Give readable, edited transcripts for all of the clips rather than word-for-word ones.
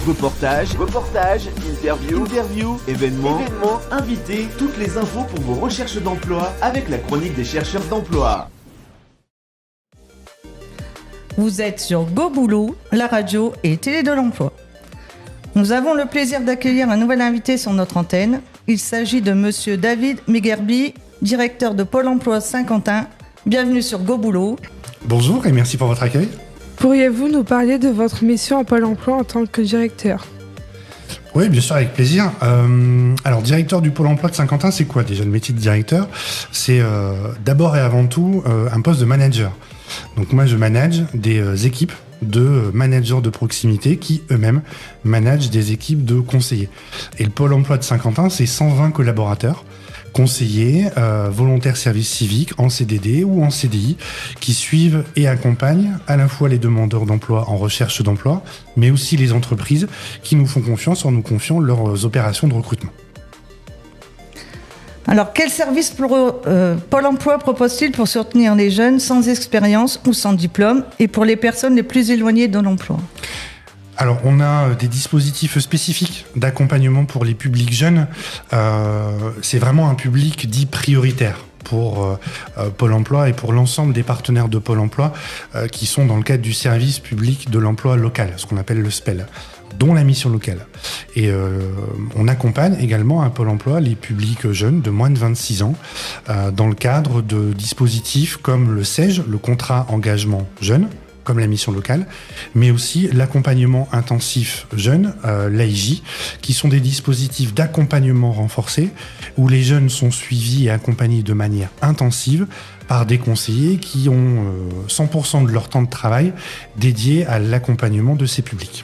reportages, interviews, événements, invités, toutes les infos pour vos recherches d'emploi avec la chronique des chercheurs d'emploi. Vous êtes sur Go Boulot, la radio et télé de l'emploi. Nous avons le plaisir d'accueillir un nouvel invité sur notre antenne. Il s'agit de Monsieur David Megerby, directeur de Pôle emploi Saint-Quentin. Bienvenue sur Go Boulot. Bonjour et merci pour votre accueil. Pourriez-vous nous parler de votre mission à Pôle emploi en tant que directeur ? Oui, bien sûr, avec plaisir. Alors, directeur du Pôle emploi de Saint-Quentin, c'est quoi déjà le métier de directeur ? C'est d'abord et avant tout un poste de manager. Donc moi, je manage des équipes de managers de proximité qui eux-mêmes managent des équipes de conseillers. Et le Pôle emploi de Saint-Quentin, c'est 120 collaborateurs, conseillers, volontaires service civique en CDD ou en CDI, qui suivent et accompagnent à la fois les demandeurs d'emploi en recherche d'emploi, mais aussi les entreprises qui nous font confiance en nous confiant leurs opérations de recrutement. Alors, quel service Pôle emploi propose-t-il pour soutenir les jeunes sans expérience ou sans diplôme et pour les personnes les plus éloignées de l'emploi ? Alors, on a des dispositifs spécifiques d'accompagnement pour les publics jeunes. C'est vraiment un public dit prioritaire pour Pôle emploi et pour l'ensemble des partenaires de Pôle emploi qui sont dans le cadre du service public de l'emploi local, ce qu'on appelle le SPEL, dont la mission locale. Et on accompagne également à Pôle emploi les publics jeunes de moins de 26 ans dans le cadre de dispositifs comme le CEJ, le contrat engagement jeune, comme la mission locale, mais aussi l'accompagnement intensif jeune, l'AIJ, qui sont des dispositifs d'accompagnement renforcés où les jeunes sont suivis et accompagnés de manière intensive par des conseillers qui ont 100% de leur temps de travail dédié à l'accompagnement de ces publics.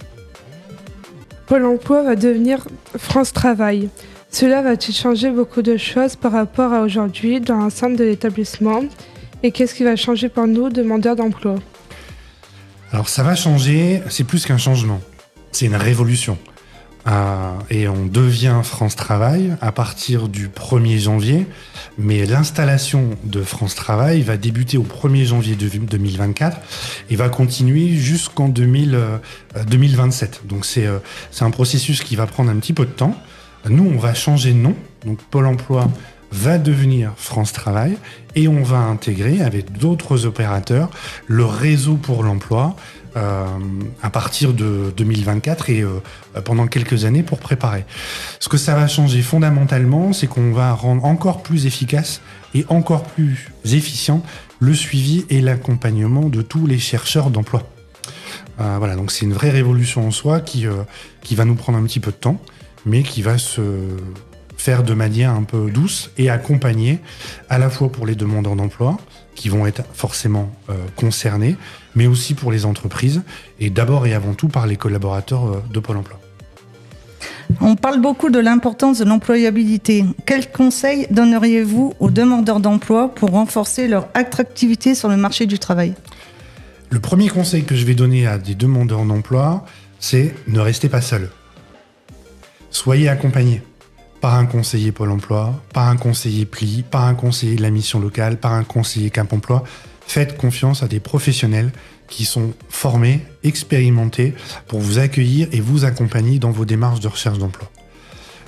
Pôle emploi va devenir France Travail. Cela va-t-il changer beaucoup de choses par rapport à aujourd'hui dans l'ensemble de l'établissement ? Et qu'est-ce qui va changer pour nous, demandeurs d'emploi ? Alors ça va changer, c'est plus qu'un changement, c'est une révolution. Et on devient France Travail à partir du 1er janvier, mais l'installation de France Travail va débuter au 1er janvier 2024 et va continuer jusqu'en 2027. Donc c'est un processus qui va prendre un petit peu de temps. Nous, on va changer de nom, donc Pôle emploi va devenir France Travail et on va intégrer avec d'autres opérateurs le réseau pour l'emploi à partir de 2024 et pendant quelques années pour préparer. Ce que ça va changer fondamentalement, c'est qu'on va rendre encore plus efficace et encore plus efficient le suivi et l'accompagnement de tous les chercheurs d'emploi. Voilà, donc c'est une vraie révolution en soi qui va nous prendre un petit peu de temps, mais qui va se faire de manière un peu douce et accompagner à la fois pour les demandeurs d'emploi qui vont être forcément concernés, mais aussi pour les entreprises et d'abord et avant tout par les collaborateurs de Pôle emploi. On parle beaucoup de l'importance de l'employabilité. Quels conseils donneriez-vous aux demandeurs d'emploi pour renforcer leur attractivité sur le marché du travail ? Le premier conseil que je vais donner à des demandeurs d'emploi, c'est ne restez pas seuls. Soyez accompagnés par un conseiller Pôle emploi, par un conseiller PLI, par un conseiller de la mission locale, par un conseiller Cap emploi. Faites confiance à des professionnels qui sont formés, expérimentés pour vous accueillir et vous accompagner dans vos démarches de recherche d'emploi.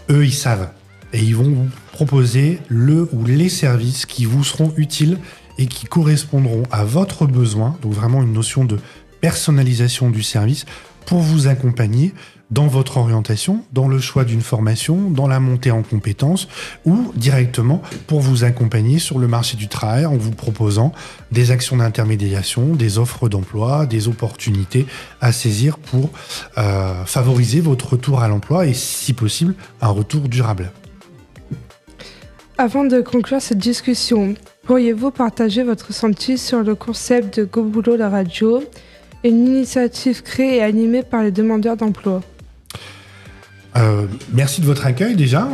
Eux, ils savent et ils vont vous proposer le ou les services qui vous seront utiles et qui correspondront à votre besoin, donc vraiment une notion de personnalisation du service pour vous accompagner dans votre orientation, dans le choix d'une formation, dans la montée en compétences ou directement pour vous accompagner sur le marché du travail en vous proposant des actions d'intermédiation, des offres d'emploi, des opportunités à saisir pour favoriser votre retour à l'emploi et si possible un retour durable. Avant de conclure cette discussion, pourriez-vous partager votre ressenti sur le concept de Go Boulot la radio, une initiative créée et animée par les demandeurs d'emploi ? Merci de votre accueil déjà.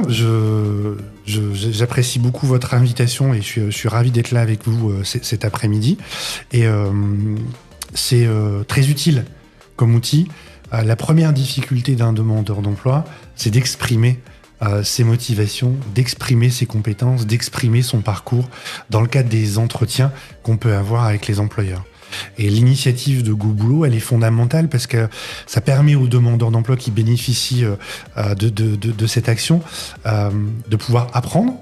J'apprécie beaucoup votre invitation et je suis ravi d'être là avec vous cet après-midi. Et c'est très utile comme outil. La première difficulté d'un demandeur d'emploi, c'est d'exprimer ses motivations, d'exprimer ses compétences, d'exprimer son parcours dans le cadre des entretiens qu'on peut avoir avec les employeurs. Et l'initiative de Go Boulot, elle est fondamentale parce que ça permet aux demandeurs d'emploi qui bénéficient de cette action de pouvoir apprendre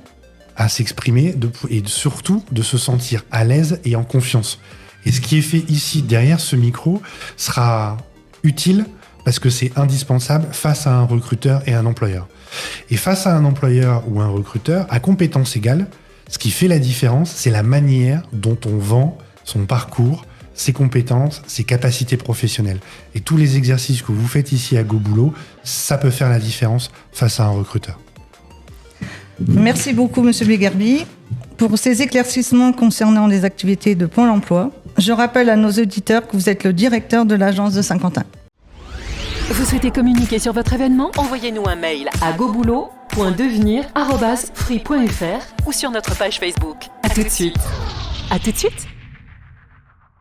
à s'exprimer et surtout de se sentir à l'aise et en confiance. Et ce qui est fait ici, derrière ce micro, sera utile parce que c'est indispensable face à un recruteur et un employeur. Et face à un employeur ou un recruteur, à compétences égales, ce qui fait la différence, c'est la manière dont on vend son parcours, ses compétences, ses capacités professionnelles. Et tous les exercices que vous faites ici à Go Boulot, ça peut faire la différence face à un recruteur. Merci beaucoup, Monsieur Megerby, pour ces éclaircissements concernant les activités de Pôle emploi. Je rappelle à nos auditeurs que vous êtes le directeur de l'agence de Saint-Quentin. Vous souhaitez communiquer sur votre événement ? Envoyez-nous un mail à goboulot.devenir@free.fr ou sur notre page Facebook. À tout de suite.